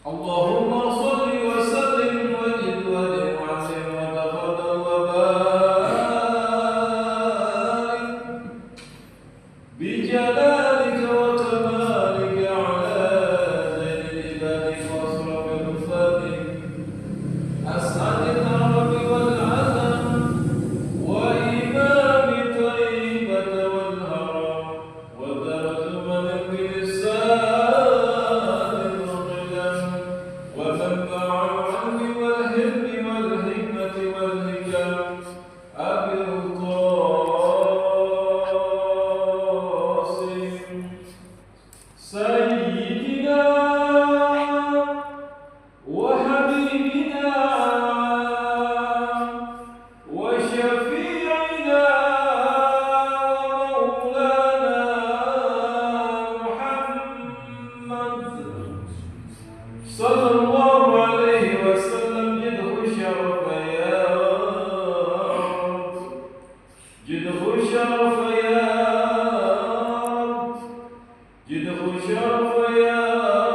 اللهم صل وسلم وزد وعلم وتفضل وبارك بجلالك وكمالك على زين عبادك واشرف رفاتك أسعد العرب والعجم وإمام طيبة والهرم وترجمان بلسان القدم ومنبع العلم والحلم والحكمة والحكم أبي القاسم سيدنا وحبيبنا وشفيعنا ومولانا محمد صلى الله عليه وسلم جده الشرف يا رب جده الشرف يا رب جده الشرف يا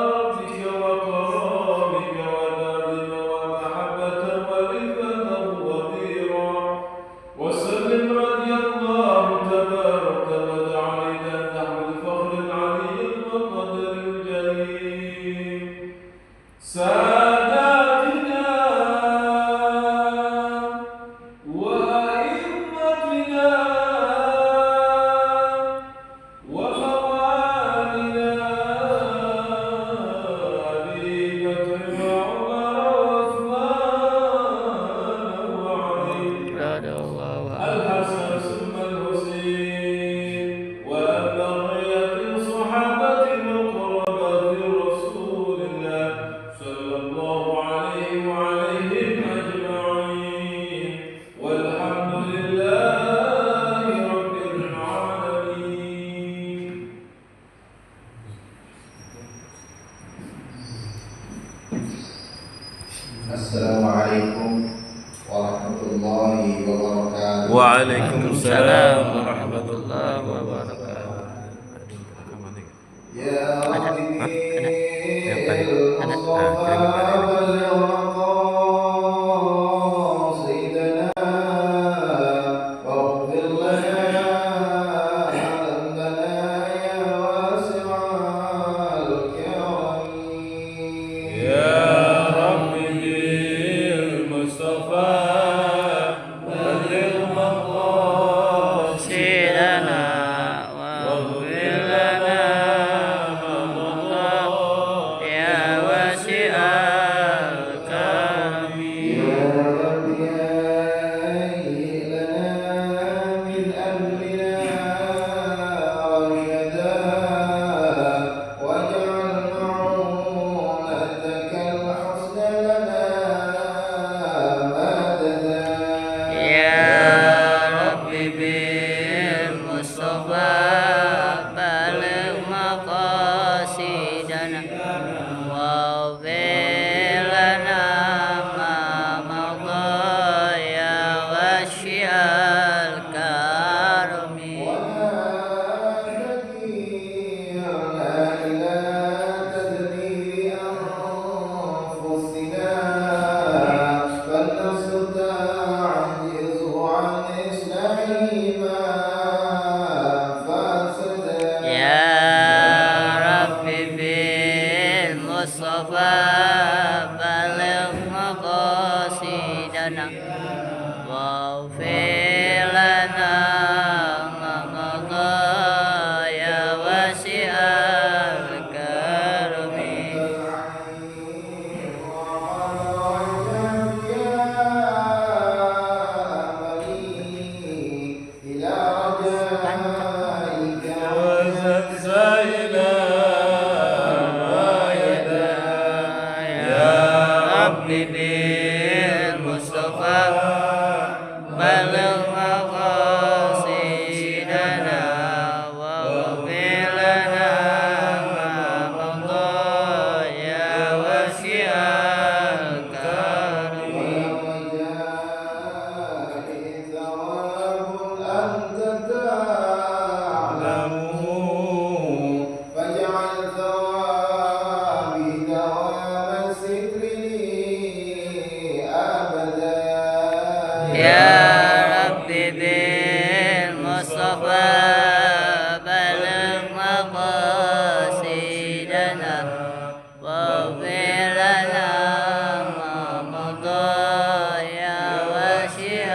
رب بك وكرامك ودارك ومحبة ورفة وبيرا وسلم رضي الله تبارك وتعالى نحو الفخر العلي المقدر الجليل ساداتنا وأئمتنا وموالنا أبي بكر وعمر وعثمان وعلي الحسن ثم الحسين وبقية الصحابة المقربة رسول الله صلى الله عليه وعليهم أجمعين والحمد لله رب العالمين. Assalamualaikum warahmatullahi wabarakatuh. Waalaikumsalam warahmatullahi wabarakatuh. Ya Rabbi Ada. Mustafa balligh maqasidana waghfir lana dhanbana ya wasi'al karam. يا رب بالمصطفى بلغ مقاصدنا واغفر لنا ما مضى يا واسع الكرم يا رب هيئ لنا من أمرنا رشدا واجعل معونتك الحسن لنا مددا يا رب بالمصطفى بلغ مقاصدنا واغفر لنا ما مضى يا واسع الكرم ولا تكلنا إلى تدبير أنفسنا فالنفس تعجز عن إصلاح ما فسدا يا رب بالمصطفى بلغ مقاصدنا واغفر لنا ما مضى يا واسع الكرم وزلزلنا يدا يا رب بالمصطفى بلغ مقاصدنا واغفر لنا ما مضى يا واسع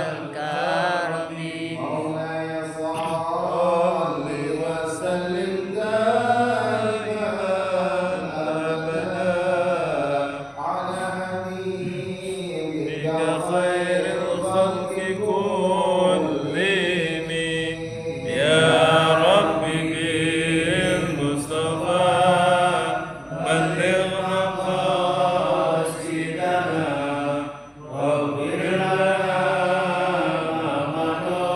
الكرم مولاي صل وسلم دائما أبدا على حبيبك خير الخلق كلهم يا رب بالمصطفى بلغ مقاصدنا واغفر لنا ما مضى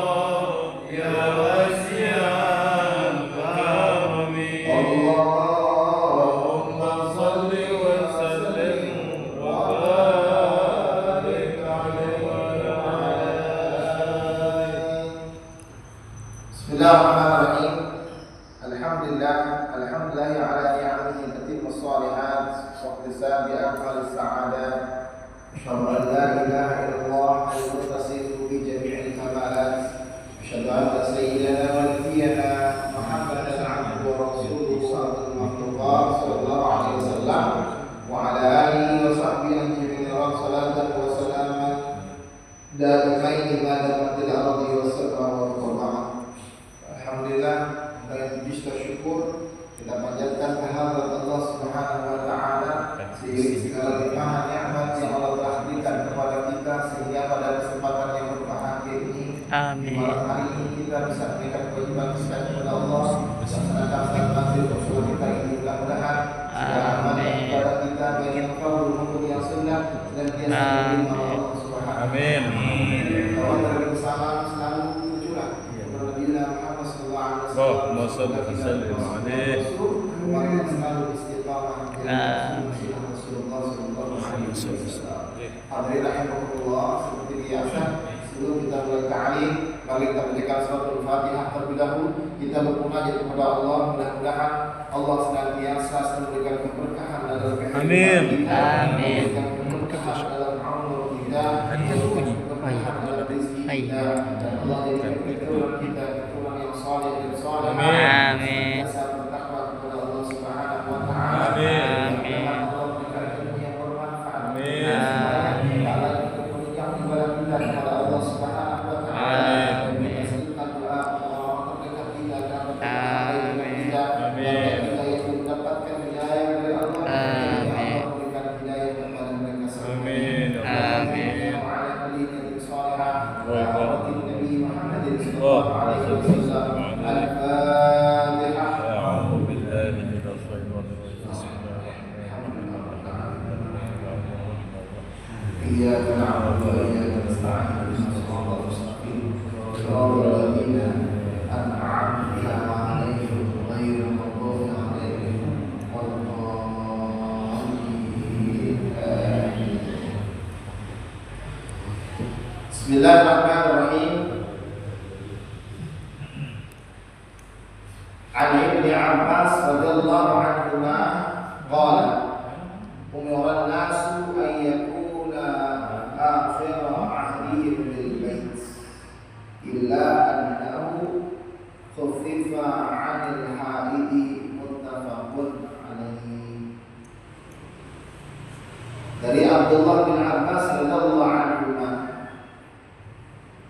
يا واسع الكرم اللهم صل وسلم وبارك عليه وعلى آله. بسم الله الرحمن الرحيم. Alhamdulillah ala ni'amihi tatimmu shalihat wa ihtisabi aqwali sa'adat. Asyhadu an la ilaha illallah al-muttasif bi jami'il kamalat. Asyhadu anna sayyidana wa nabiyyana Muhammadan 'abduhu wa rasuluhu sayyidul makhluqat sallallahu alaihi wasallam wa ala alihi wa sahbihi ajma'in salatan wa salaman daimain ma damatil ardi was samawati wal ardh. Alhamdulillah, dengan puji syukur kita panjatkan kehadirat Allah Subhanahu wa taala seiring segala limpahan nikmat yang Allah telah berikan kepada kita sehingga pada kesempatan yang berbahagia ini Amin. malam hari ini kita bisa memberikan kewajiban kita kepada Allah melaksanakan salat maghrib bersama kita ini mudah-mudahan segala amal dan ibadah kita baik yang fardu maupun yang sunnah dan biasa diterima oleh Allah Subhanahu. Amin. Bahwa dari salam selalu tercurah kepada Nabi Muhammad sallallahu alaihi wasallam. Allahumma shalli wa sallim alaihi. Kemarin selalu istiqamah menjadi Rasulullah sallallahu alaihi wasallam. Hadirin rahimahullah, seperti biasa sebelum kita mulai ta'lim, mari kita bacakan suratul Fatihah terlebih dahulu. Kita bermunajat kepada Allah, mudah-mudahan Allah senantiasa memberikan keberkahan dalam kehidupan Amin. kita, Amin. memberikan keberkahan dalam umur kita, keberkahan dalam rezeki kita, dan Allah jadikan keturunan kita keturunan yang saleh dan saleh. Amin. Senantiasa bertakwa kepada Allah Subhanahu wa taala. Amin. Mudah-mudahan Allah memberikan ilmu yang bermanfaat. Amin. Allah memberikan ibadah kita kepada Allah Subhanahu wa taala. Amin. Kita doa orang terdekat kita dan Amin. kita. Amin. Kita yang mendapatkan hidayah dari Allah. Amin. Allah memberikan hidayah kepada mereka semua. Amin. Amin. Wa ala alihi salihah. Wa Amin. ala Nabi Muhammad sallallahu alaihi wasallam. Al-Fatihah. أعوذ بالله من الشيطان الرجيم. بسم الله الرحمن الرحيم. إياك نعبد وإياك نستعين اهدنا الصراط المستقيم صراط الذين أنعمت عليهم غير المغضوب عليهم ولا الضالين آمين. بسم الله الرحمن الرحيم. عن ابن عباس رضي الله عنهما قال أمر الناس أن يكون آخر عهدهم بالبيت إلا أنه خفف عن الحائض متفق عليه. Dari Abdullah bin Abbas radhiyallahu anhuma,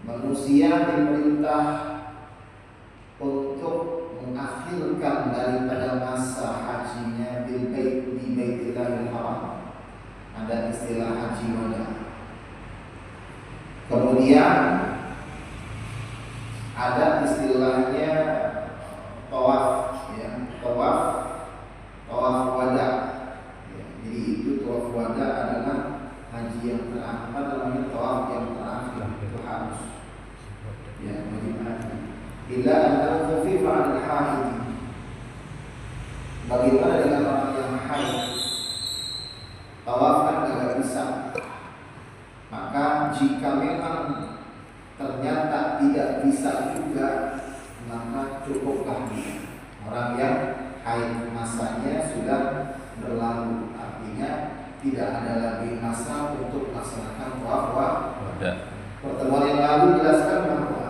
manusia diperintah untuk mengakhirkan daripada masa hajinya di Baitillahil Haram. Ada istilah haji wada. Kemudian ada istilahnya tawaf, ya, tawaf wada. Ya, jadi itu tawaf wada adalah haji yang terakhir, apa namanya, tawaf yang terakhir itu harus, ya, wajib haji. Bila anda khufifa anil haid, bagaimana dengan orang yang haid? Tawaf kan tidak bisa. Maka jika memang ternyata tidak bisa juga, maka cukuplah dia. Orang yang haid masanya sudah berlalu, artinya tidak ada lagi masa untuk melaksanakan tawaf wada. Pertemuan yang lalu jelaskan bahwa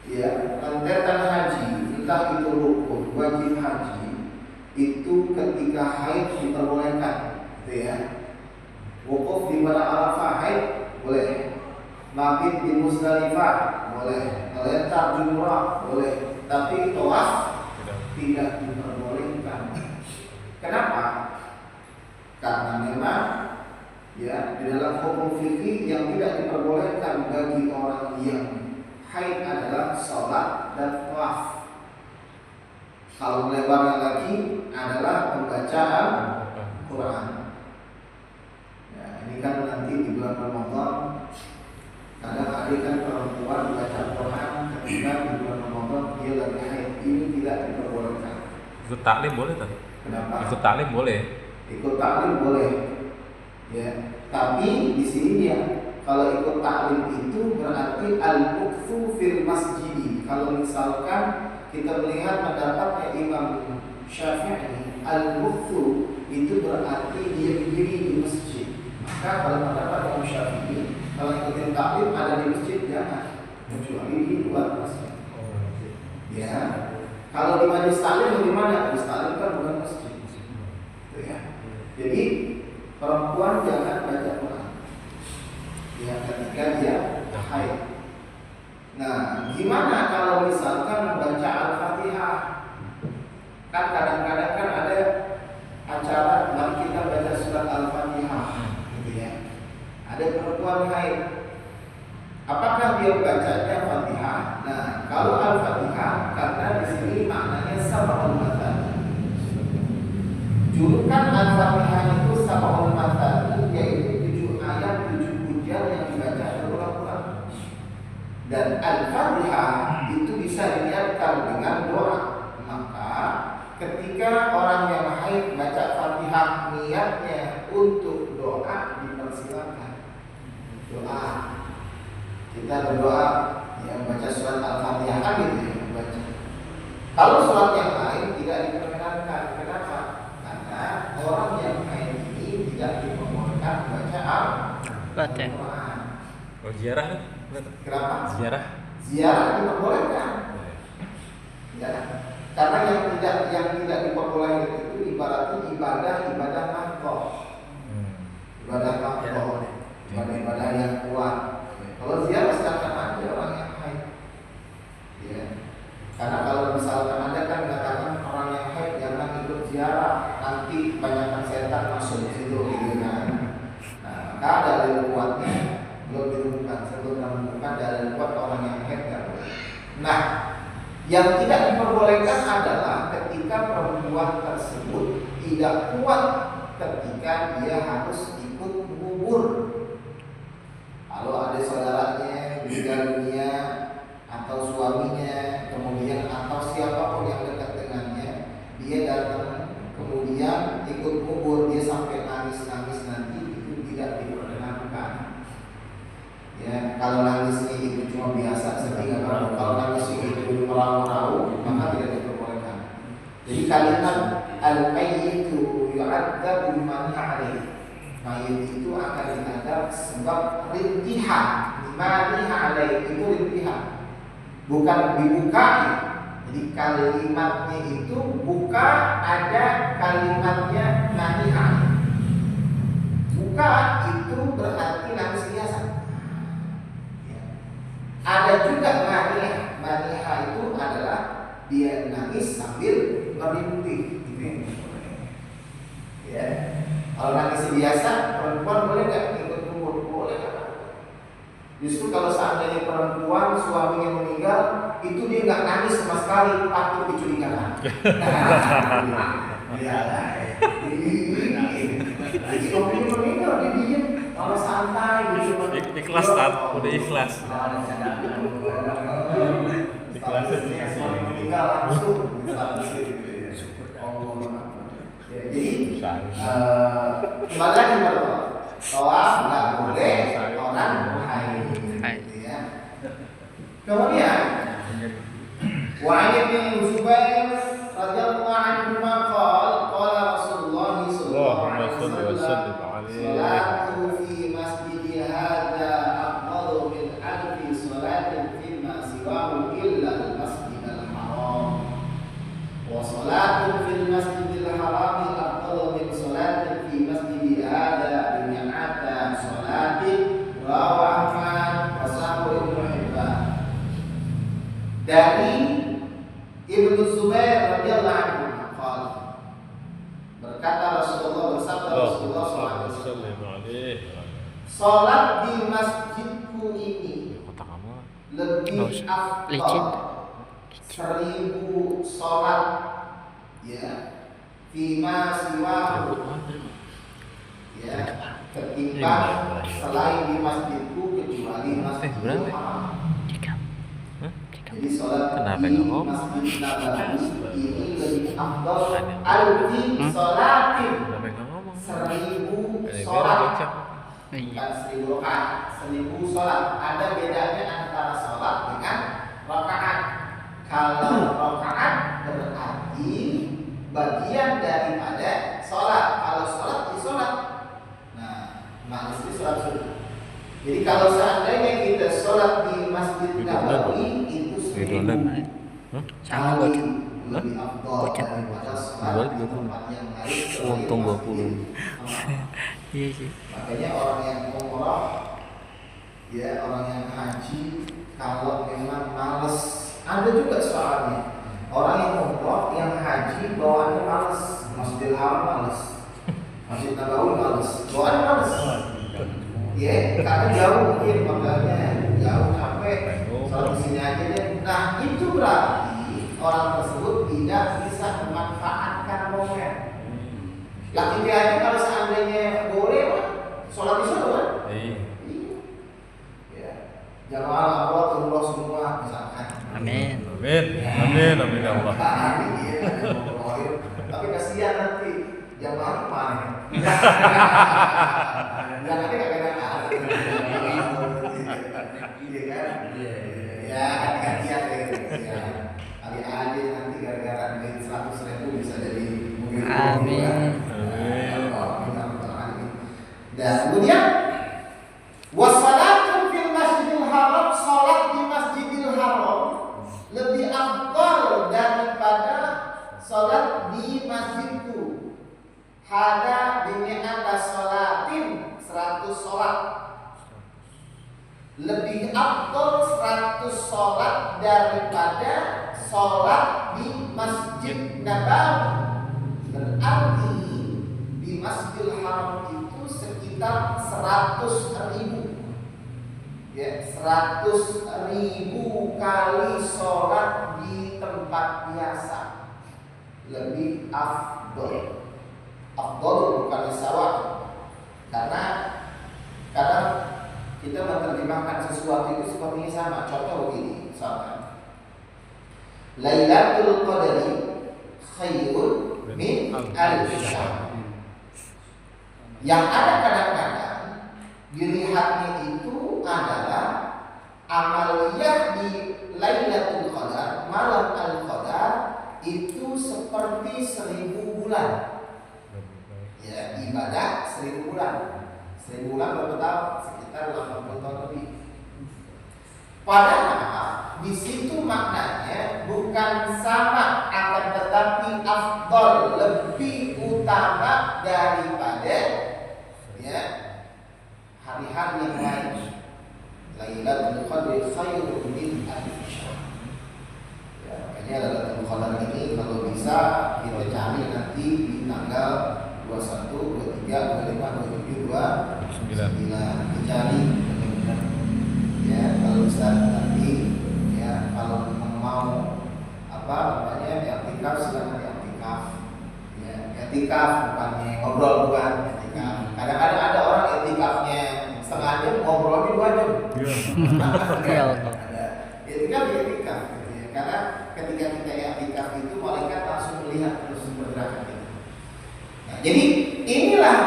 ya, rentetan haji, entah itu rukun, wajib haji, itu itu ketika haid diperbolehkan, gitu ya. Wukuf di pada Arafah haid boleh, mabit di Musdalifah boleh, melempar jumrah boleh, tapi tawaf tidak diperbolehkan. Kenapa? Karena memang ya di dalam hukum fikih yang tidak diperbolehkan bagi orang yang haid adalah sholat dan tawaf. Kalau melebarnya lagi adalah pembacaan Quran. Ya, ini kan nanti di bulan Ramadan kadang ada kan perempuan baca Quran ketika di bulan Ramadan dia lagi haid, ini tidak diperbolehkan. Ikut taklim boleh tadi? Kenapa? Ikut taklim boleh. Ikut taklim boleh. Ya, tapi di sini ya kalau ikut taklim itu berarti al-mukthu fil masjid. Kalau misalkan kita melihat pendapatnya Imam Syafi'i, al-mukthu itu berarti dia berdiri di masjid. Maka kalau pendapat Imam Syafi'i, kalau ikutin taklim ada di masjid jangan, kecuali di luar masjid. Ya, kalau di majlis taklim bagaimana? Majlis taklim kan bukan masjid. Gitu ya. Jadi perempuan jangan baca Quran ya ketika dia haid. Nah, gimana kalau misalkan membaca Al-Fatihah? Kan kadang-kadang kan ada acara mari kita baca surat Al-Fatihah, gitu ya. Ada perempuan haid. Apakah dia bacanya Fatihah? Nah, kalau Al-Fatihah karena di sini maknanya sab'ul mathani. Julukan Al-Fatihah itu sab'ul mathani, yaitu 7 ayat, 7 pujian yang dibaca berulang-ulang. Dan Al-Fatihah itu bisa diniatkan dengan doa. Maka ketika orang yang haid baca Fatihah niatnya untuk doa dipersilakan. Doa. Kita berdoa yang baca surat Al-Fatihah kan gitu ya, baca. Kalau surat yang lain tidak diperkenankan. Kenapa? Karena orang yang haid ini tidak diperbolehkan baca Al-Quran. Oh, ziarah kan? Kenapa? Ziarah. Ziarah diperbolehkan. Ya. Karena yang tidak diperbolehkan itu ibaratnya ibadah nafkah. Ibadah nafkah. Ibadah yang kuat. Kalau ziarah silakan aja orang yang haid. Ya. Karena kalau misalkan Anda kan mengatakan orang yang haid jangan ikut ziarah, nanti banyakkan setan masuk di situ gitu kan. Nah, maka dalil kuatnya belum ditemukan, sebelum menemukan dalil kuat orang yang haid kan. Nah, yang tidak diperbolehkan adalah ketika perempuan tersebut tidak kuat ketika dia harus ikut mengubur. Kalau ada saudaranya meninggal dunia atau suaminya, kemudian atau siapapun yang dekat dengannya, dia datang kemudian ikut kubur, dia sampai nangis-nangis nanti itu tidak diperkenankan. Ya, kalau nangisnya itu cuma biasa sedih atau kalau nangisnya itu meraung-raung maka tidak diperbolehkan. Jadi kalimat al-mayyitu yu'adzabu biman alaihi. Mayit itu akan diadab sebab rintihan, maniha alaihi itu rintihan. Bukan dibukai. Jadi kalimatnya itu buka ada kalimatnya maniha. Buka itu berarti nangis biasa. Ada juga maniha. Maniha itu adalah dia nangis sambil merintih. Ya. Kalau nangis biasa, perempuan boleh nggak ikut kubur? Boleh kan? Justru kalau seandainya perempuan suaminya meninggal, itu dia nggak nangis sama sekali, patut dicurigakan. Ya, jadi suaminya meninggal, dia diem, kalau santai, gitu. Ikhlas tak? Udah ikhlas. Ikhlas. Suami meninggal langsung, jadi kembali lagi berdoa. Tawaf nggak boleh orang haid. Ya. Kemudian wa bin Zubair radhiyallahu anhu qala Rasulullah sallallahu alaihi wasallam salatu fi masjidi hadza afdalu min alfi salatin fi ma siwahu illa al-masjid al-haram wa salatu fil masjidil haram Berkata Rasulullah, bersabda Rasulullah SAW, Sallim alaih. sholat di masjidku ini Kota kamu. lebih licin. afdal 1000 sholat ya fima siwa ya ketimbang selain di masjidku kecuali Masjidil Haram. Jadi sholat Kenapa di nggak ngomong? Masjid Nabawi ini lebih afdal alfi sholatin, Kenapa nggak ngomong? 1000 sholat. Iya. Bukan 1000 rakaat, 1000 sholat. Ada bedanya antara sholat dengan rakaat. Kalau rakaat berarti bagian daripada sholat. Kalau sholat di sholat. Nah, manis itu sholat sunnah. Jadi kalau seandainya kita sholat di Masjid Nabawi itu 1000 Sama kali gocap. lebih afdal daripada sholat di tempat yang lain. Untung 20. Iya sih. Makanya orang yang umrah, ya orang yang haji, kalau memang males, ada juga soalnya orang yang umrah, yang haji bawaannya males, Masjidil Haram males, Masjid Nabawi males, bawaannya males. Ya, karena jauh mungkin makanya jauh sampai kalau di sini aja deh. Nah itu berarti orang tersebut tidak bisa memanfaatkan momen. Laki aja kalau seandainya boleh, sholat di sana kan? Iya. Ya, jamaah Allah umroh semua misalkan. Amin. Amin. Amin. Amin ya Allah. Tapi kasihan nanti jamaah kemana? Jangan nanti nggak kena iya kan? Ya gantian ya. Kali aja nanti gara-gara duit 100.000 bisa jadi mungkin. Amin. Dan kemudian wassalatun fil Masjidil Haram, salat di Masjidil Haram lebih afdal daripada salat di masjidku. Hada bimi'ata salatin, 100 salat. Lebih afdal 100 salat daripada salat di Masjid Nabawi. Berarti di Masjidil Haram itu sekitar 100.000 ya, 100.000 kali sholat di tempat biasa lebih afdol. Afdol bukan sawah, karena kadang kita menerjemahkan sesuatu itu sepertinya sama. Contoh begini, misalkan Lailatul Qadri khairun min alfi syahr. Yang ada kadang-kadang dilihatnya itu adalah amaliyah di Lailatul Qadar, malam Al-Qadar itu seperti 1000 bulan. Ya, ibadah 1000 bulan. 1000 bulan berapa tahun? Sekitar 80 tahun lebih. Padahal di situ maknanya bukan sama, akan tetapi afdal, lebih utama daripada ya hari-hari yang lain. Lailatul Qadri khairun min alfi syahr. Ya, makanya Lailatul Qadar ini kalau bisa kita cari nanti di tanggal 21, 23, 25, 27, 29. Dicari benar-benar. Ya, kalau bisa nanti ya kalau mau apa namanya i'tikaf silakan i'tikaf. Ya, i'tikaf bukannya ngobrol, bukan i'tikaf. Kadang-kadang ada orang i'tikafnya setengah jam, ngobrolnya 2 jam. Ya Allah. Ada i'tikaf gitu ya. Karena ketika kita i'tikaf itu malaikat langsung melihat terus pergerakan kita. Nah, jadi inilah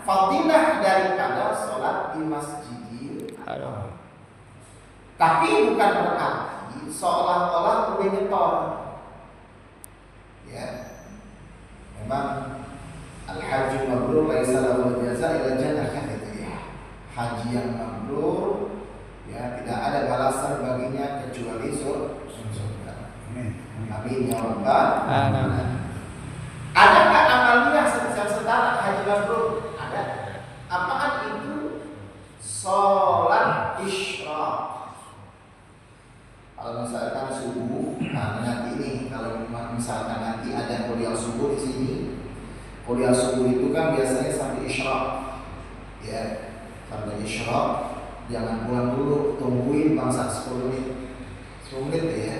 fadilah daripada sholat di Masjidil Haram. Tapi bukan berarti seolah-olah boleh nyetor. Ya, memang al-haji mabrur laisa lahu jazaa illa jannah, kan gitu ya. Haji yang mabrur ya tidak ada balasan baginya kecuali surga. Amin ya rabbal alamin. Adakah amaliyah setara haji mabrur? Ada. Apaan itu? Salat isyraq. Kalau misalkan subuh, nah nanti ini kalau misalkan nanti ada kuliah subuh di sini, kuliah subuh itu kan biasanya sampai isyraq, ya, sampai isyraq. Jangan pulang dulu, tungguin bangsa 10 menit, 10 menit ya.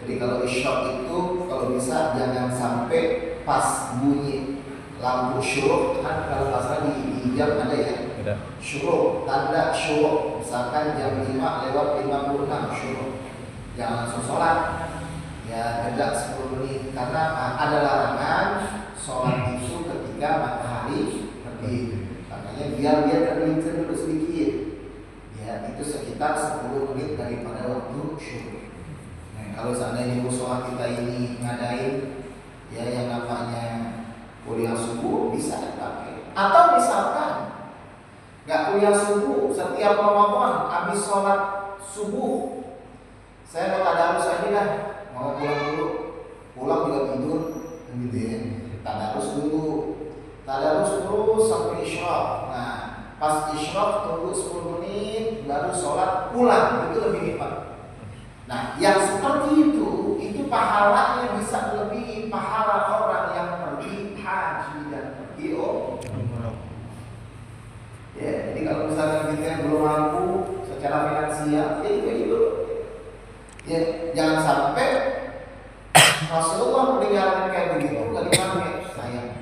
Jadi kalau isyraq itu kalau bisa jangan sampai pas bunyi lampu syuruk, kan kalau pasal di jam ada ya. Ada. Syuruk, tanda syuruk, misalkan jam 5:56 syuruk. Jangan langsung sholat, ya jeda 10 menit karena ada larangan sholat itu ketika matahari terbit. Makanya biar dia tergelincir dulu sedikit, ya itu sekitar 10 menit daripada waktu syuruk. Nah, kalau seandainya musola kita ini ngadain ya yang namanya kuliah subuh, bisa dipakai. Atau misalkan nggak kuliah subuh, setiap Ramadan habis sholat subuh saya mau tadarus aja dah, mau pulang dulu, pulang juga tidur, gitu ya. Tadarus dulu, tadarus terus sampai isyraq. Nah, pas isyraq tunggu 10 menit, baru sholat pulang, itu lebih nikmat. Nah, yang seperti itu pahalanya bisa lebih pahala orang yang pergi haji dan pergi umrah. Ya, jadi kalau misalnya kita belum mampu secara finansial, ya itu. Ya, jangan sampai Rasulullah meninggalkan kayak begitu nggak dipakai, sayang.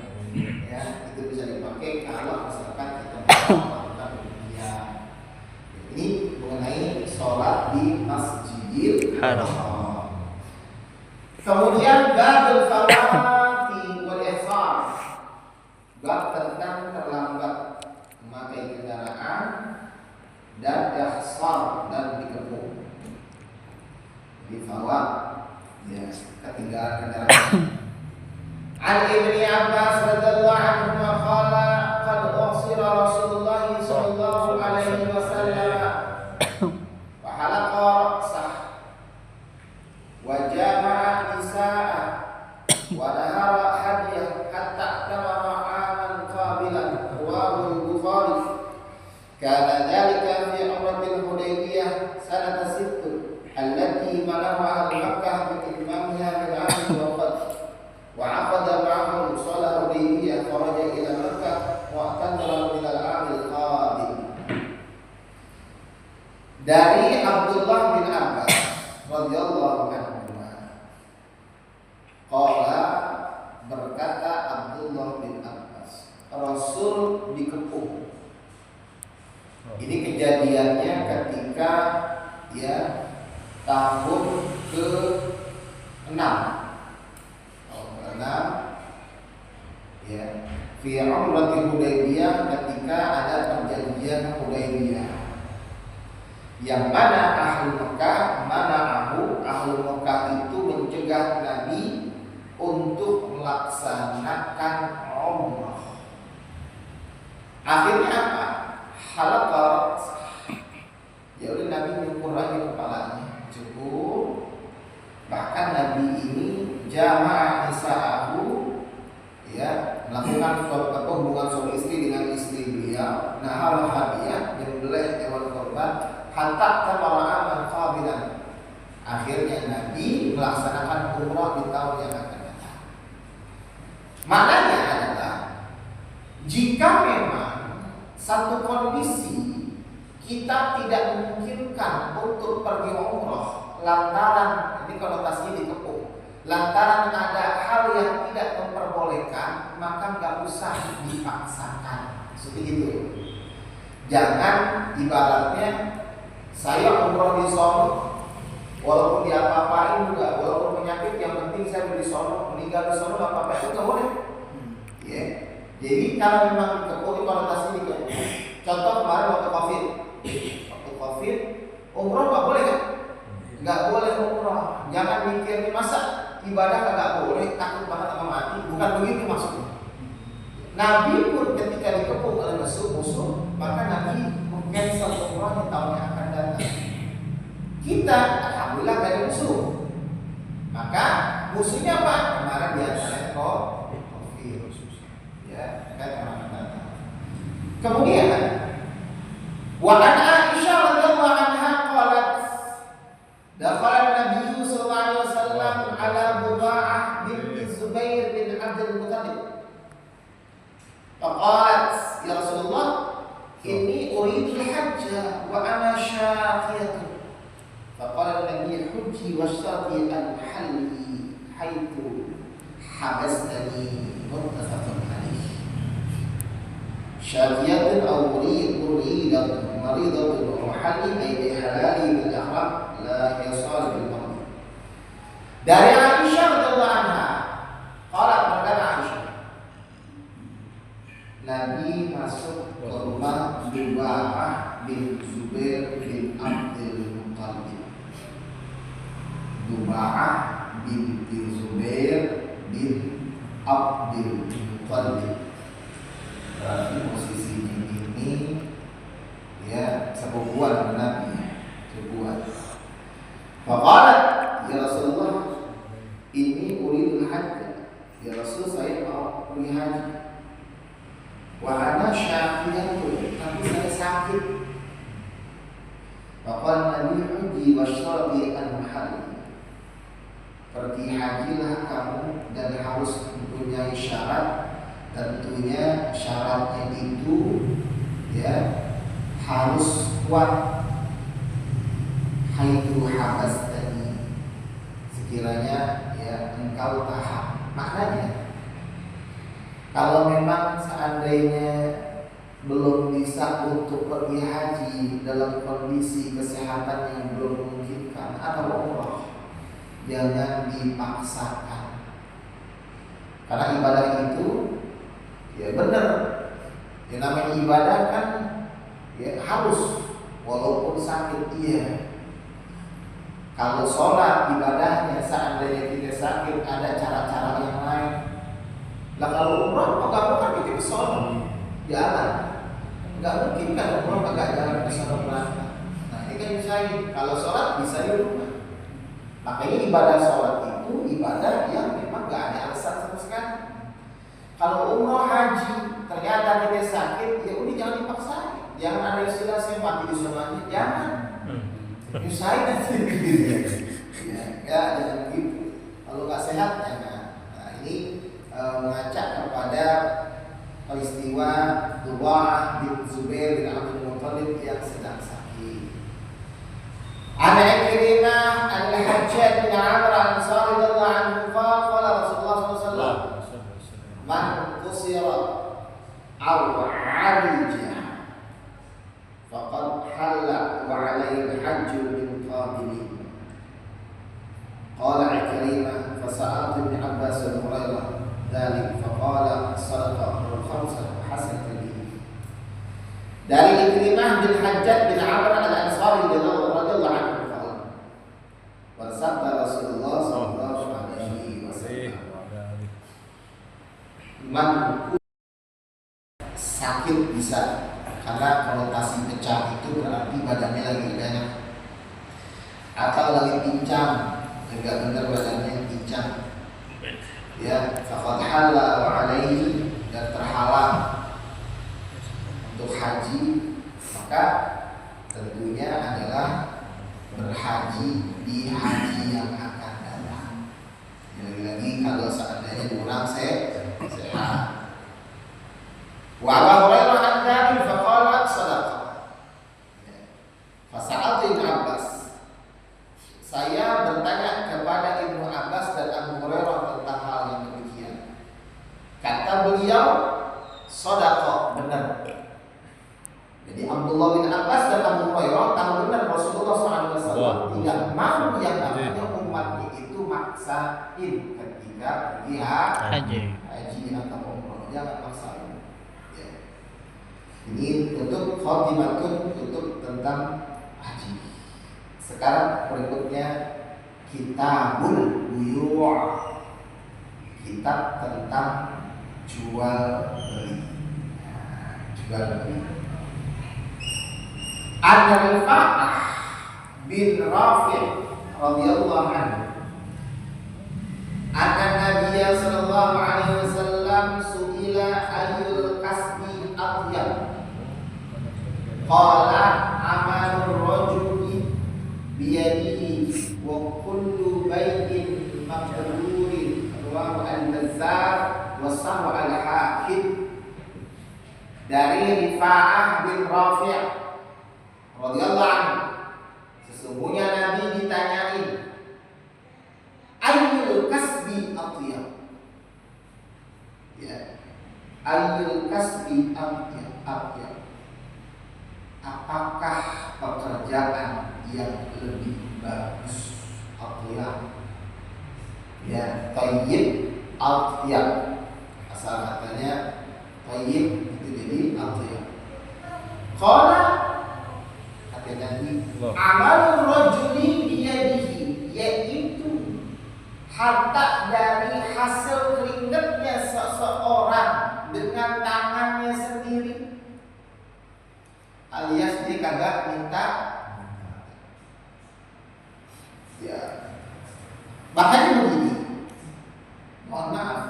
Ya, itu bisa dipakai kalau misalkan kita melakukan dunia. Ini mengenai sholat di Masjidil Haram. Kemudian babul fawati wal ihsar, bab tentang terlambat memakai kendaraan dan ihsar dan dikepung. Difawat, ya, ketinggalan kendaraan. An Ibnu Abbas radhiyallahu anhu qala qad usira Rasulullah sallallahu alaihi wasallam wa halaqa ra'sah wa jama'a nisa'a wa nahara hadiyah hatta tamara 'aman qabilan rawahu al-Bukhari. Kana dhalika fi umratil Hudaybiyah sanata 6 التي منعها مكة بإتمامها من عام الوفاة وعقد معهم صلح الحديبية خرج إلى مكة واعتمر من العام القادم. Dari Abdullah bin Abbas radhiyallahu anhu, qala, berkata Abdullah bin Abbas, Rasul dikepung. Ini kejadiannya ketika ya tahun ke-6 ya, fi umratil Hudaybiyah, ketika ada perjanjian Hudaybiyah yang mana ahli Mekah itu mencegah Nabi untuk melaksanakan umrah. Akhirnya apa? Halaqa, ya udah Nabi mengukur aja kepalanya, cukup. Bahkan Nabi ini jama'a nisa'ahu, ya, melakukan hubungan suami istri dengan istri beliau. Nahal hadiah, menyembelih hewan korban, hatta tamara'aman qabilan. Akhirnya Nabi melaksanakan umrah di tahun yang akan datang. Maknanya adalah jika memang satu kondisi kita tidak memungkinkan untuk pergi umrah lantaran, ini konotasinya dikepung, lantaran ada hal yang tidak memperbolehkan, maka nggak usah dipaksakan. Seperti itu. Jangan ibaratnya saya umrah di sono, walaupun diapa-apain juga, walaupun penyakit, yang penting saya di sono, meninggal di sono nggak apa-apa, itu nggak boleh. Ya. Jadi kalau memang dikepung, konotasinya dikepung. Contoh kemarin waktu COVID, umroh nggak boleh kan? Nggak boleh umroh. Jangan mikir masa ibadah nggak boleh, takut banget sama mati. Bukan begitu maksudnya. Nabi pun ketika dikepung oleh musuh, maka Nabi mengcancel umroh di tahun yang akan datang. Kita alhamdulillah gak ada musuh. Maka musuhnya apa? Kemarin dia ada COVID. Ya, kan orang datang. Kemudian wa an Aisyah radhiyallahu anha qalat dakhala Nabi sallallahu alaihi wasallam ala Buda'ah binti Zubair bin Abdul Muttalib Faqalat ya Rasulullah inni uridu al-hajja wa ana syaqiyatun. Faqala an-nabi hujji washtati al-halli haitsu habastani muttafaqun alaih. Syaqiyatun aw muridatun maridatun wa halli ay bi halali bil ihram la yasal bil marad. Dari Aisyah radhiyallahu anha, qalat berkata Aisyah, Nabi masuk ke rumah Dubaah bin Zubair bin Abdul Muttalib. Dubaah bin Zubair bin Abdul Muttalib. Berarti posisinya ini ya sepupuan Nabi, sepupuan. Faqalat ya Rasulullah ini uridul hajj. Ya Rasul, saya mau pergi haji. Wa ana syaqiyatun, tapi saya sakit. Faqala Nabi hujji washrati al-mahal. Pergi hajilah kamu dan harus mempunyai syarat. Tentunya syaratnya itu ya harus kuat. Haitsu habastani, sekiranya ya engkau tahan. Maknanya kalau memang seandainya belum bisa untuk pergi haji dalam kondisi kesehatan yang belum memungkinkan atau umrah, jangan dipaksakan. Karena ibadah itu ya benar, ya namanya ibadah kan ya harus walaupun sakit iya. Kalau sholat ibadahnya seandainya kita sakit ada cara-cara yang lain. Lah kalau umrah bukan kita sholat jalan, nggak mungkin kan umrah agak jalan ke sana berangkat. Nah ini kan misalnya kalau sholat bisa di rumah. Makanya ibadah sholat itu ibadah yang memang nggak ada alasan sama sekali. Kalau umrah haji ternyata kita sakit, ya udah jangan dipaksain. Jangan ada istilah saya mati di sana, jangan. Nyusahin nanti ya jangan gitu. Kalau nggak sehat jangan. Nah ini mengacak kepada peristiwa Dubaah bin Zubair bin Abdul Muttalib yang sedang sakit. Ana Ikrimah al-Hajjaj bin Amr al-Ansari radhiyallahu anhu qala Rasulullah sallallahu alaihi wasallam man qusira aw 'alija faqad halla wa 'alaihi al-hajj min qabilin. Qala Ikrimah fasa'altu Ibn Abbas wa Hurairah dzalik faqala sadaqa al-khamsah hasanatan bihi. Dari Ikrimah bin Hajjaj bin Amr al-Ansari radhiyallahu anhu qala bersabda Rasulullah sallallahu alaihi wasallam, man sakit bisa, karena konotasi pecah itu berarti badannya lagi enak atau lagi pincang, enggak benar badannya pincang ya, faqad halla wa alaihi, dan terhalang untuk haji, maka tentunya adalah berhaji di haji yang akan datang. Lagi-lagi kalau seandainya kurang sehat. Wa Abu Hurairah an-Nabi faqala sadaqa. Fasa'altu Ibnu Abbas. Saya bertanya kepada Ibnu Abbas dan Abu Hurairah tentang hal yang demikian. Kata beliau, sadaqa, benar. Jadi Abdullah bin Abbas dan Abu Hurairah tahu benar Rasulullah SAW tidak mau yang namanya umatnya itu maksain ketika pergi haji atau umrah, jangan maksain. Ya. Ini tutup khotimatun, tutup tentang haji. Sekarang berikutnya kitabul buyu', kitab tentang jual beli. Jual beli. An-Rifa'ah bin Rafi' radhiyallahu anhu anna Nabiya sallallahu alaihi wasallam su'ila ayyul kasbi atyab qala amalur rajuli biyadihi wa kullu bai'in maqdurin rawahu al-Bazzar wa sahhu al-Hakim dari Rifa'ah bin Rafi' radhiyallahu anhu, sesungguhnya Nabi ditanyain, ayyul kasbi atyab, ya, ayyul kasbi atyab, apakah pekerjaan yang lebih bagus? Atyab, ya, tayyib atyab, asal katanya tayyib itu jadi atyab. Qala, kata Nabi, amal rajuli biyadihi, yaitu harta dari hasil keringatnya seseorang dengan tangannya sendiri, alias dia kagak minta, ya, makanya begini, mohon maaf,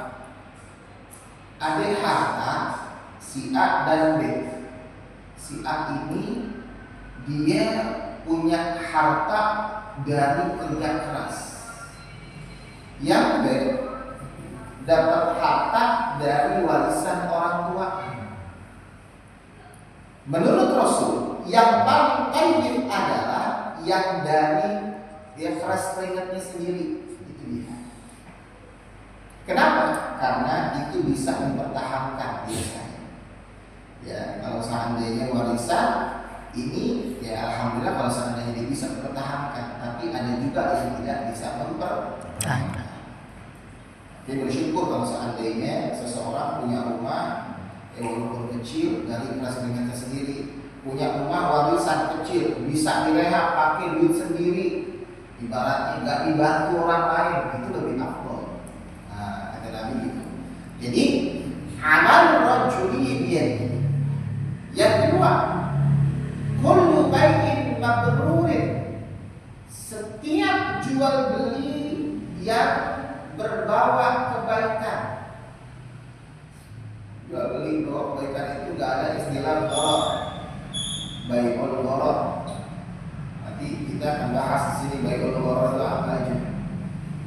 ada harta si A dan B. Si A ini dia punya harta dari kerja keras, yang B dapat harta dari warisan orang tua. Menurut Rasul, yang paling tayyib adalah yang dari dia keras keringatnya sendiri. Itu dia. Kenapa? Karena itu bisa mempertahankan biasanya. Ya, kalau seandainya warisan ini, ya alhamdulillah kalau seandainya dia bisa mempertahankan. Tapi ada juga yang tidak bisa mempertahankan. Jadi bersyukur kalau seandainya seseorang punya rumah, walaupun kecil, dari keras keringatnya sendiri, punya rumah warisan kecil, bisa direhab pakai duit sendiri, ibaratnya nggak dibantu orang lain, itu lebih afdol. Nah, kata Nabi gitu. Jadi amal rajuli biyadihi. Yang kedua, kullu bai'in mabrurin, setiap jual beli yang berbawa kebaikan. Jual beli bawa kebaikan itu gak ada istilah gharar, bai'ul gharar. Nanti kita akan bahas di sini bai'ul gharar itu apa aja.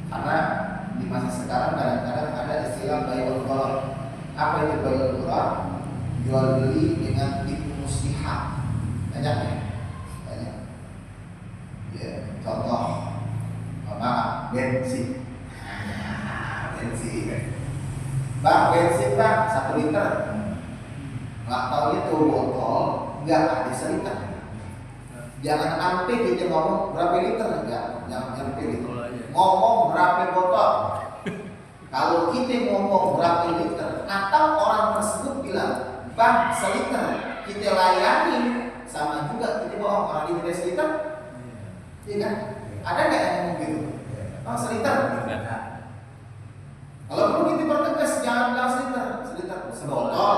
Karena di masa sekarang kadang-kadang ada istilah bai'ul gharar. Apa itu bai'ul gharar? Jual beli dengan tipu muslihat. Banyak ya? Banyak. Ya, contoh apa? Bensin. Bensin. Bang, bensin bang, 1 liter. Nggak tahu itu botol, nggak ada 1 liter. Jangan sampai kita ngomong berapa liter, jangan sampai gitu. Ngomong berapa botol. Kalau kita ngomong berapa liter, atau orang tersebut bilang, bang, 1 liter, kita layani, sama juga kita bohong. Orang liter 1 liter, iya kan? Ada nggak yang ngomong gitu? Bang, 1 liter. Kalau perlu kita pertegas, jangan bilang 1 liter, 1 liter, sebotol.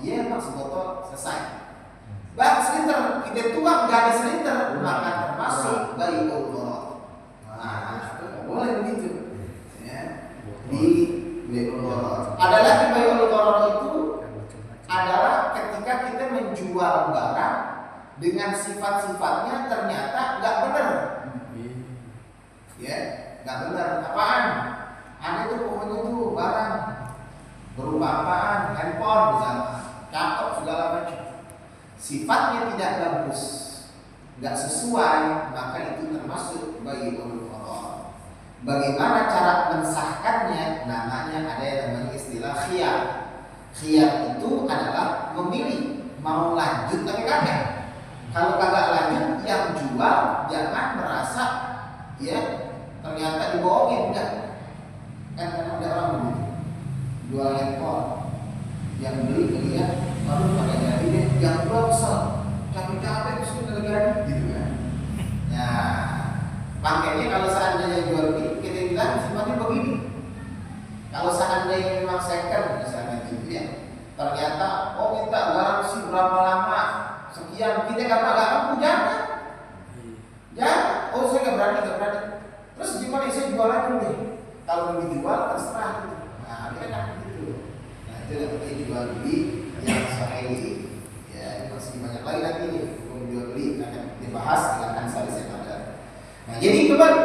Iya bang, sebotol, selesai. Bang, 1 liter, kita tuang nggak ada 1 liter, maka termasuk bai'ul gharar. Nah, boleh begitu. Ya. Di bai'ul gharar. Ada lagi bai'ul gharar itu adalah ketika kita menjual barang dengan sifat-sifatnya ternyata nggak benar. Ya, nggak benar. Apaan? Ada tuh pokoknya tuh barang berupa apaan? Handphone misalnya, cakep segala macam. Sifatnya tidak bagus, nggak sesuai, maka itu termasuk bai'ul gharar. Bagaimana cara mensahkannya? Namanya ada yang namanya istilah khiyar. Khiyar itu adalah memilih mau lanjut tapi kagak. Kalau kagak lanjut, yang jual jangan merasa ya ternyata dibohongin, enggak. Kan ada orang begitu, jual handphone, yang beli lihat baru pada jadi deh, yang jual kesel, capek-capek kesel negara gitu kan. Nah, makanya kalau seandainya jual beli, kita bilang sifatnya begini. Kalau seandainya memang second misalnya gitu ya, ternyata oh minta garansi berapa lama sekian, kita nggak mampu, jangan. Oh saya nggak berani. Terus gimana saya jual lagi nih? Kalau mau dijual terserah gitu. Nah, dia kan gitu. Nah, itu namanya jual beli yang sahih. Ya, masih banyak lagi nanti nih hukum jual beli akan dibahas dengan ansari sekadar. Nah, jadi kembali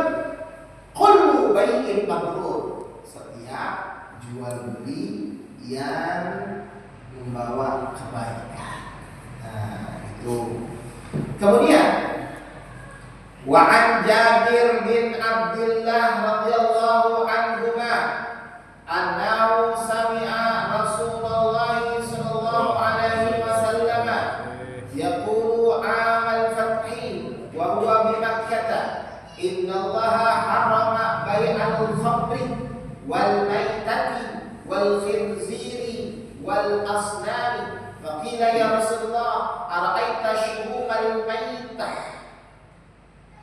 kullu bai'in mabrur, setiap jual beli yang membawa kebaikan. Nah, itu. Kemudian wa an Jabir bin Abdullah radhiyallahu anhuma annahu sami'a Rasulullah sallallahu alaihi wasallam yaqulu 'amal fathi wa huwa bi Makkah innallaha harrama bai'al khamri wal maitati wal khinziri wal asnami faqila ya Rasulullah ara'aita shuhumal maitah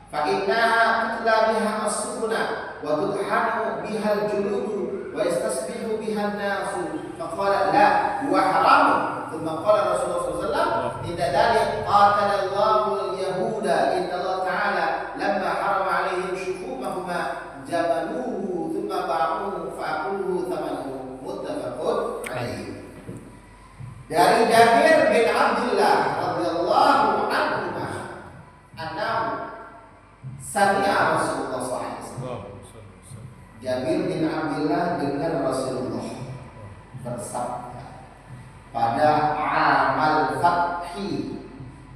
fa innaha tutla biha as-subna wa tudhanu biha al-juludu wa yastasbihu biha an-nasu faqala la huwa haram thumma qala Rasulullah sallallahu alaihi wasallam inda dhalik qatala Allahu al-yahuda inna Allah ta'ala lamma harama alaihim shuhumahuma jabaluhu thumma ba'uhu fa'aquhu thamanuhu muttafaqun alaihi. Dari Jabir bin Abdullah radhiyallahu anhu annahu sami'a Rasulullah SAW. Jabir bin Abdullah dengar Rasulullah bersabda pada amal fathi,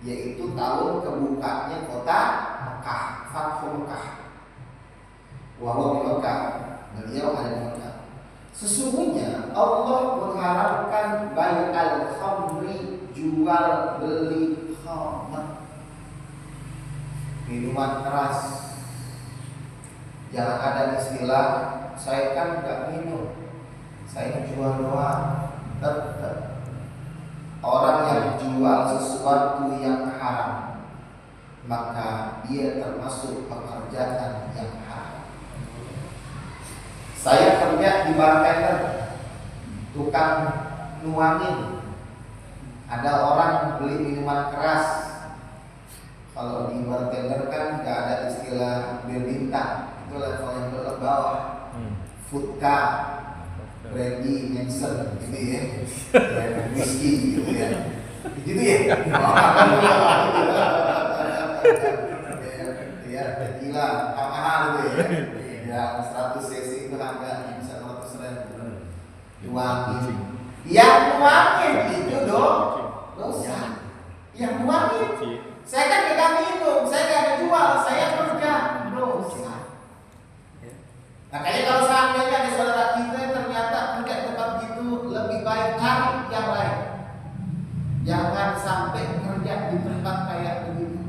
yaitu tahun kebukanya kota Mekah, Fathu Mekah. Wahwa di Mekah, beliau ada di Mekah. Sesungguhnya Allah mengharamkan bai'al khamri, jual beli khamr, minuman keras. Jangan ada istilah saya kan nggak minum, saya jual doang. Tetap orang yang jual sesuatu yang haram, maka dia termasuk pekerjaan yang haram. Saya kerja di bartender, tukang nuangin. Ada orang beli minuman keras. Kalau di bartender kan nggak ada istilah bir bintang, itu level yang bawah. Vodka, brandy, Manson, gitu ya, whisky, gitu ya, gitu ya. Ya, tequila, mahal gitu ya. Yang 100 cc itu harga bisa 100.000. Nuangin. Yang nuangin itu dong dosa. Yang nuangin. Saya kan tidak minum, saya tidak jual, saya kerja dosa. Makanya kalau seandainya ada saudara kita ternyata kerja tempat gitu, lebih baik cari yang lain. Jangan sampai kerja di tempat kayak begitu.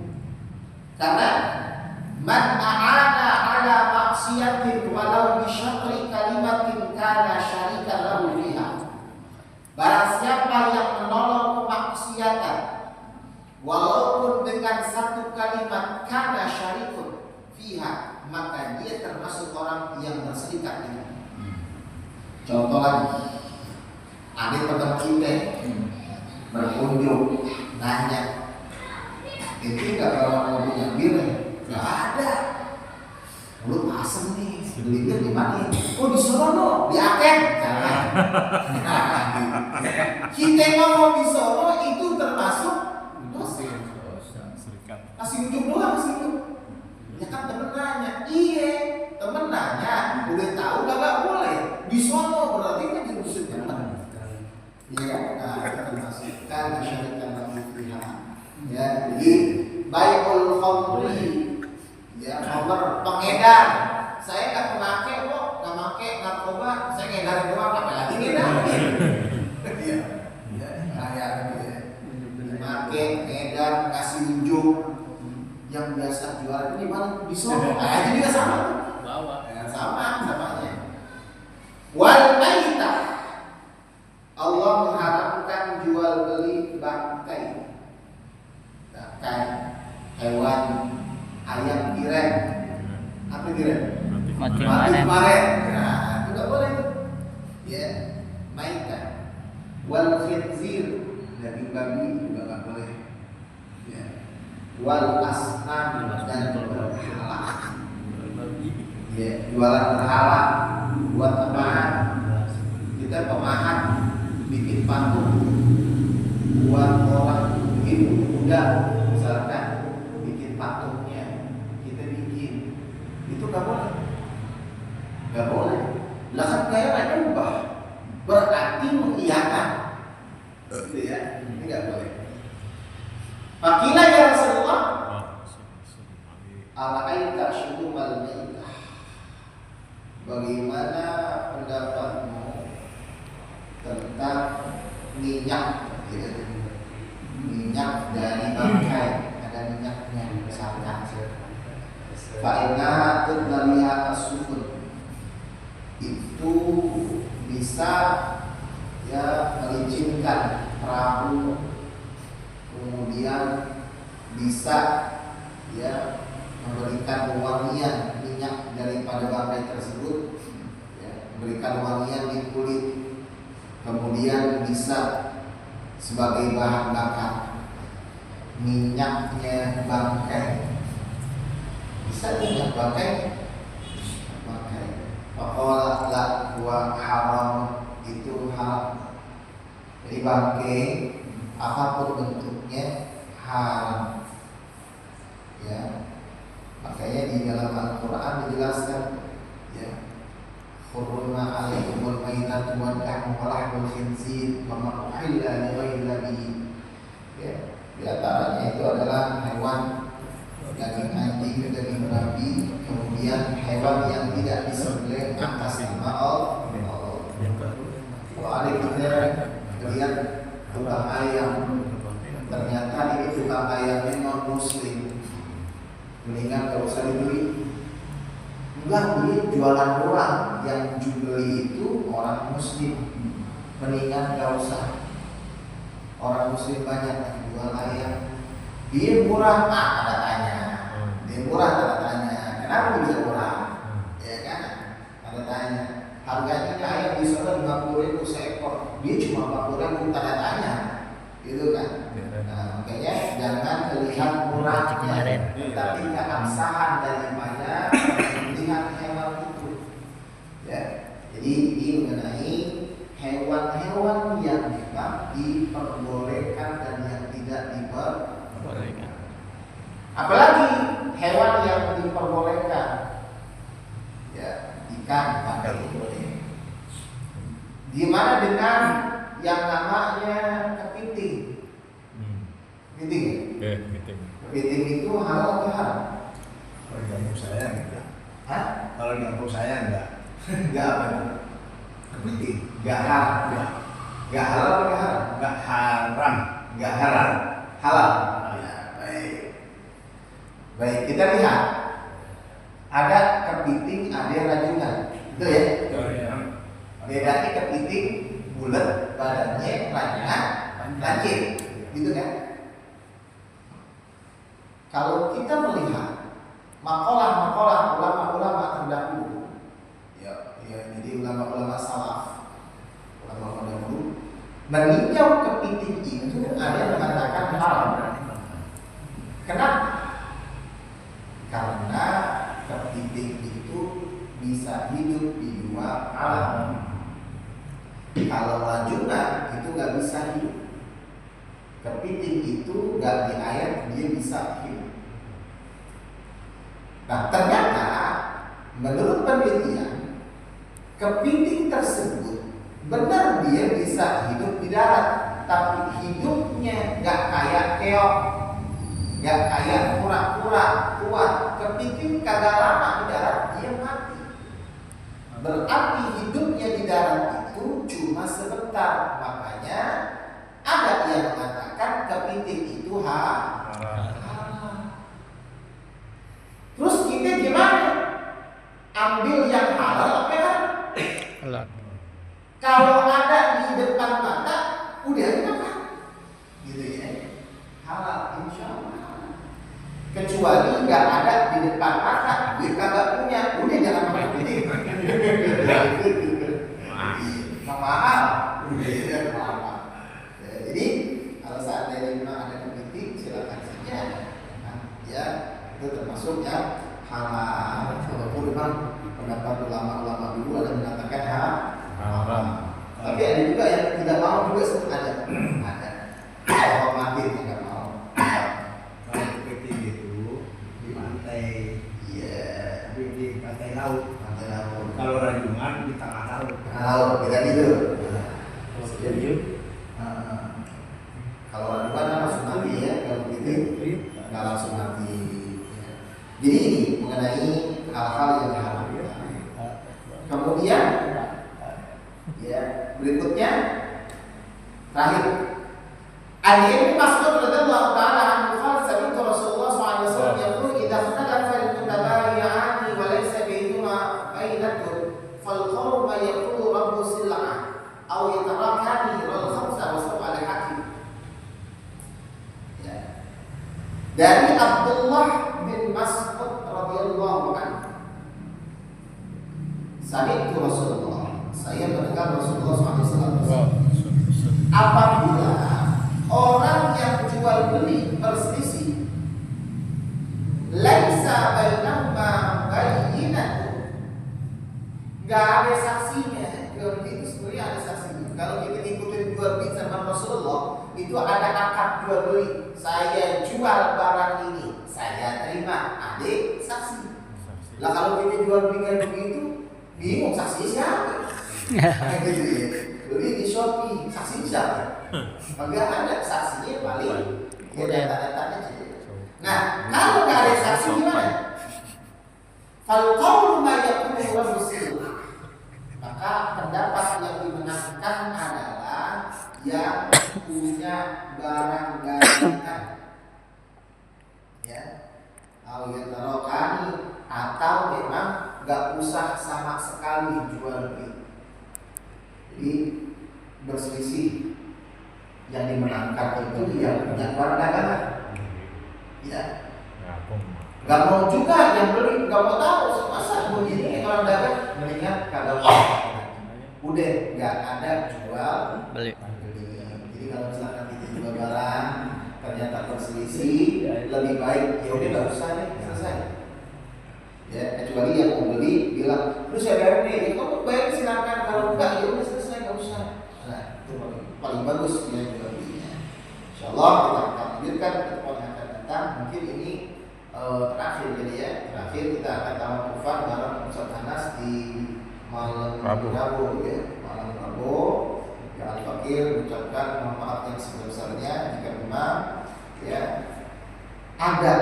Karena man a'ana ala maksiatin walau bi syatri kalimatin kana syarikan lahu fiha. Barang siapa yang menolong kemaksiatan walaupun dengan satu kalimat kana syarikun fiha, maka dia termasuk orang yang berserikat dengan. Contoh lagi, ada teman kita berkunjung nanya, itu nggak kalau mau punya bir? Nggak ada. Lu asem nih, beli bir di mana? Oh di Solo, di Aken. Jangan. Kita ngomong di Solo itu termasuk dosa. Kasih ujung doang sih itu. Ya kan temen nanya, iya temen nanya, udah tahu kagak boleh di Solo berarti kan diusir temen. Iya, nah termasukkan masyarakat Madinah. Ya, jadi bai'ul khamri, ya khamr pengedar. Saya nggak pemakai kok, nggak pakai narkoba, saya ngedar doang, apalagi ngedar. Iya, ya, kayak gitu ya. Pakai ngedar, kasih unjuk. Yang biasa jual ini mana di Solo, itu juga sama. Bawa, samanya. Wal maitah, Allah mengharamkan jual beli bangkai. Bangkai hewan, ayam tiren, apa tiren? Mati kemarin. Nah, itu nggak boleh. Ya, maitah. Wal khinzir, daging babi juga nggak boleh. Ya. Wal asnam dan berhala. Ya, jualan berhala buat apaan? Kita pemahat bikin patung buat orang bikin kuda, misalkan bikin patungnya kita bikin, itu nggak boleh, nggak boleh. Lah kan kayak ubah berarti mengiyakan Gitu ya, ini nggak boleh. Makina ya Rasulullah, Ara'aita syurumal maitah. Bagaimana pendapatmu tentang minyak, ya? Minyak dari bangkai, ada minyaknya misalkan. Fa'inna tudnaliha as-sufun, itu bisa ya melicinkan perahu, kemudian bisa ya memberikan wangian minyak daripada bangkai tersebut, ya, memberikan wangian di kulit, kemudian bisa sebagai bahan bakar minyaknya bangkai, bisa minyak bangkai. Pokoknya la wa haram, itu haram. Jadi bangkai apapun bentuknya haram. Ya. Makanya di dalam Al-Qur'an dijelaskan, ya. Hurrima 'alaikumul maitatu wad damu wa lahmul khinzir wa ma uhilla li ghairi bihi. Ya. Di antaranya itu adalah hewan daging anjing, daging babi, kemudian hewan yang tidak disembelih atas nama Allah. Kalau ada kita lihat tukang ayam, ternyata ini tukang ayamnya non muslim, mendingan gak usah dibeli. Enggak, beli jualan orang, yang beli itu orang muslim, mendingan gak usah. Orang muslim banyak yang jual ayam, dia murah, ada tanya. Dia murah, ada tanya. Kenapa bisa murah? Ya kan? Ada tanya. Harganya ayam di sana 50.000 seekor, dia cuma 40.000, tanda tanya, gitu kan? Nah, makanya jangan melihat murahnya, tapi keabsahan daripada melihat hewan itu. Ya, jadi ini mengenai hewan-hewan yang memang diperbolehkan dan yang tidak diperbolehkan. Apalagi hewan yang diperbolehkan, ya, ikan pakai boleh. Gimana dengan yang namanya kepiting? Kepiting, kepiting itu halal atau haram? Kalau di kampung saya enggak. Hah? Kalau di kampung saya enggak. Enggak apa? Kepiting? Enggak haram. Enggak halal atau enggak haram? Enggak haram. Enggak haram. Halal. Ya, baik. Baik, kita lihat. Ada kepiting, ada rajungan. Betul ya? Bedanya kepiting bulat, badannya rajungan lancip. Gitu kan? Kalau kita melihat makalah-makalah ulama-ulama terdahulu, ya, jadi ulama-ulama salaf, ulama terdahulu meninjau kepiting itu ada yang mengatakan haram. Kenapa? Karena kepiting itu bisa hidup di dua alam. Kalau rajungan itu nggak bisa hidup. Kepiting itu nggak di air, dia bisa hidup. Nah, ternyata menurut penelitian, kepiting tersebut benar dia bisa hidup di darat, tapi hidupnya nggak kayak keong, nggak kayak kura-kura tua. Kepiting kagak lama di darat dia mati. Berarti hidupnya di darat itu cuma sebentar. Makanya ada yang mengatakan kepiting itu haram. Terus kita gimana? Ambil yang halal apa ya? Halal. Kalau ada di depan mata, udah apa? Gitu ya. Halal, insya Allah. Kecuali nggak ada di depan mata, gue kagak punya, udah jangan pakai kepiting. Mahal, udah mahal. Jadi kalau seandainya memang ada kepiting, silakan saja. Nah, ya. Itu termasuk yang halal. Walaupun memang pendapat ulama-ulama dulu ada mengatakan haram. Tapi ada juga yang tidak mau juga ada. Hormatin yang tidak mau. Kalau kepiting itu di pantai, Iya. di pantai laut. Pantai laut. Kalau rajungan di tengah laut. Laut beda gitu. Jadi nggak langsung mati. Jadi ini mengenai hal-hal yang diharamkan. Kemudian ya berikutnya terakhir. Ini Mas'ud radhiyallahu ta'ala anhu qala sami'tu Rasulullah sallallahu alaihi wasallam yaqul idza ikhtalafa al-mutabayi'ani wa laysa bainahuma bainatun fal qawlu ma yaqulu rabbu sil'ah aw yatarakani wal khamsa wa sab'a al-hakim. Ya. Dari Abdullah bin Mas'ud radhiyallahu anhu. Sami'tu Rasulullah. Saya mendengar Rasulullah sallallahu alaihi wasallam. Apabila orang yang jual beli berselisih, laisa bainahuma bayyinatun, nggak ada saksinya. Jual beli itu sebenarnya ada saksinya. Kalau kita ikutin jual beli sama Rasulullah, itu ada akad jual beli. Saya jual barang ini, saya terima, ada saksi. Lah kalau kita jual beli kayak begitu, bingung saksi siapa? Gitu ya. Beli di Shopee, saksi siapa? Maka ada saksinya paling ya data-datanya saja. Nah, kalau nggak ada saksi gimana? Kalau kau rumah yang punya muslim, maka pendapat yang dimenangkan adalah yang punya barang gantian. Ya, atau memang nggak usah sama sekali jual beli. Jadi berselisih, yang dimenangkan itu yang punya barang dagangan. Ya. Gak mau juga yang beli, gak mau tahu masa begini orang dagang mendingan kagak udah nggak ada jual beli. Jadi kalau misalkan kita jual barang ternyata berselisih, lebih baik ya udah nggak usah deh, selesai. Ya, kecuali yang mau beli bilang, lu saya bayar nih, kamu bayar silakan, kalau enggak ya udah selesai, nggak usah. Nah, itu paling bagus ya jual belinya. Insyaallah kita akan lanjutkan pertemuan yang akan datang. Mungkin ini terakhir jadi ya. Terakhir kita akan tawakufan bareng Ustaz Anas di malam Rabu ya. Malam Rabu ya Al-Fakir mengucapkan mohon maaf yang sebesar-besarnya jika memang ya ada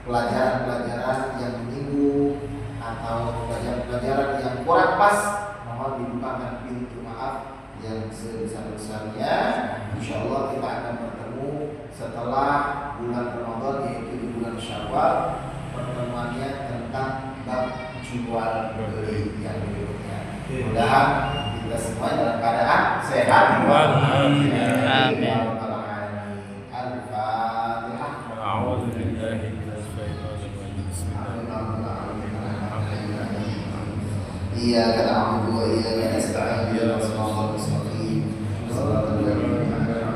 pelajaran-pelajaran yang menyinggung atau pelajaran-pelajaran yang kurang pas, mohon dibukakan pintu maaf yang sebesar-besarnya. Insyaallah kita akan bertemu setelah bulan Ramadan, yaitu di bulan Syawal. Pertemuannya tentang bab jual beli yang berikutnya. Mudah-mudahan kita semua dalam keadaan sehat. Amin. Iya, karena aku iya, karena sekarang dia